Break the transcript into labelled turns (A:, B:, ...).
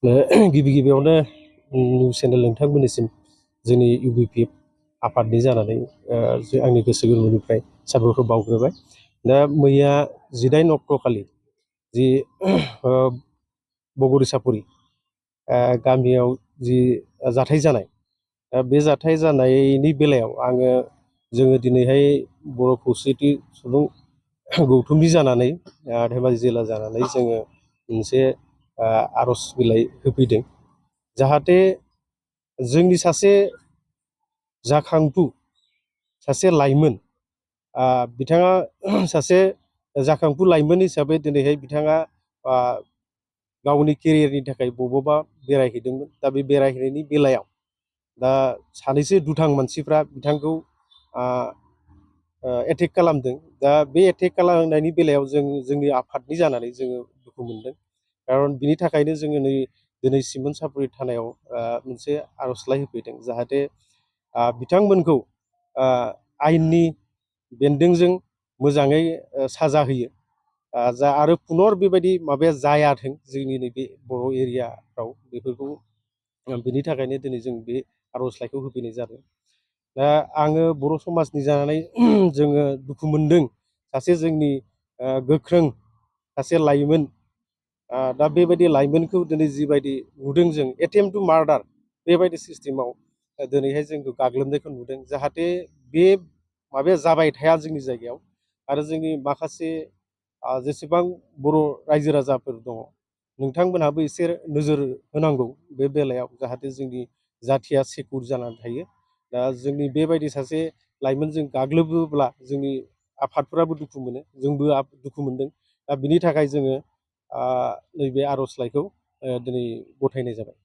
A: गिबि गिबियावनो news channel नोंथांमोननिसिम जोंनि UBP आफादनि जानानै आंनि गोसो गोरबोनिफ्राय साबायखर बावग्रोबाय। दा मैया 18 अक्ट'खालि जि बगरिसापुरि गामियाव जि जाथाय जानाय, बे जाथाय जानायनि बेलायाव जोङो दिनैहाय बर' खौसेथि सुबुं गौथुमनि जानानै धेमाजि जिल्ला जानानै जोङो मोनसे आर'ज बिलाइ होफैदों, जाहाथे जोंनि सासे जाखांफु सासे लाइमोन, बिथाङा सासे जाखांफु लाइमोन हिसाबै दिनैहाय बिथाङा गावनि केरियारनि थाखाय बबावबा बेरायहैदोंमोन। दा बे बेरायहैनायनि बेलायाव दा सानैसो दुथां मानसिफ्रा बिथांखौ एटेक खालामदों। दा बे एटेक खालामनायनि बेलायाव जोंनि आफादनि जानानै जोङो दुखु मोनदों। खारन बिनि थाखायनो जोङो दिनै सिमोनसापुरि थानायाव मोनसे आर'जलाइ होफैदों, जाहाथे बिथांमोनखौ आयेननि बेन्दोंजों मोजाङै साजा होयो, आरो पुनर बेबायदि माबाया जायाथों जोंनि नैबे बर' एरियाफ्राव। बेफोरखौ बिनि थाखायनो दिनै जों बे आर'जलाइखौ होफैनाय जादों। दा आङो बर' समाजनि जानानै जोङो दुखु मोनदों, सासे जोंनि गोख्रों सासे लाइमोन, दा बेबायदि लाइमोनखौ दिनै जिबायदि नुदों जों एटेम्प टु मार्डार बेबायदि सिस्टेमाव दिनैहाय जोंखौ गाग्लोबनायखौ नुदों। जाहाथे बे माबाया जाबाय थाया जोंनि जायगायाव, आरो जोंनि माखासे जेसेबां बर' रायजो राजाफोर दङ, नोंथांमोनहाबो एसे नोजोर होनांगौ बे बेलायाव, जाहाथे जोंनि जाथिया सेकुर जानानै थायो। दा जोंनि बेबायदि सासे लाइमोनजों गाग्लोबोब्ला जोंनि आफादफोराबो दुखु मोनो, जोंबो दुखु मोनदों। दा बिनि थाखाय जोङो नैबे आर'जलाइखौ दिनै गथायनाय जाबाय।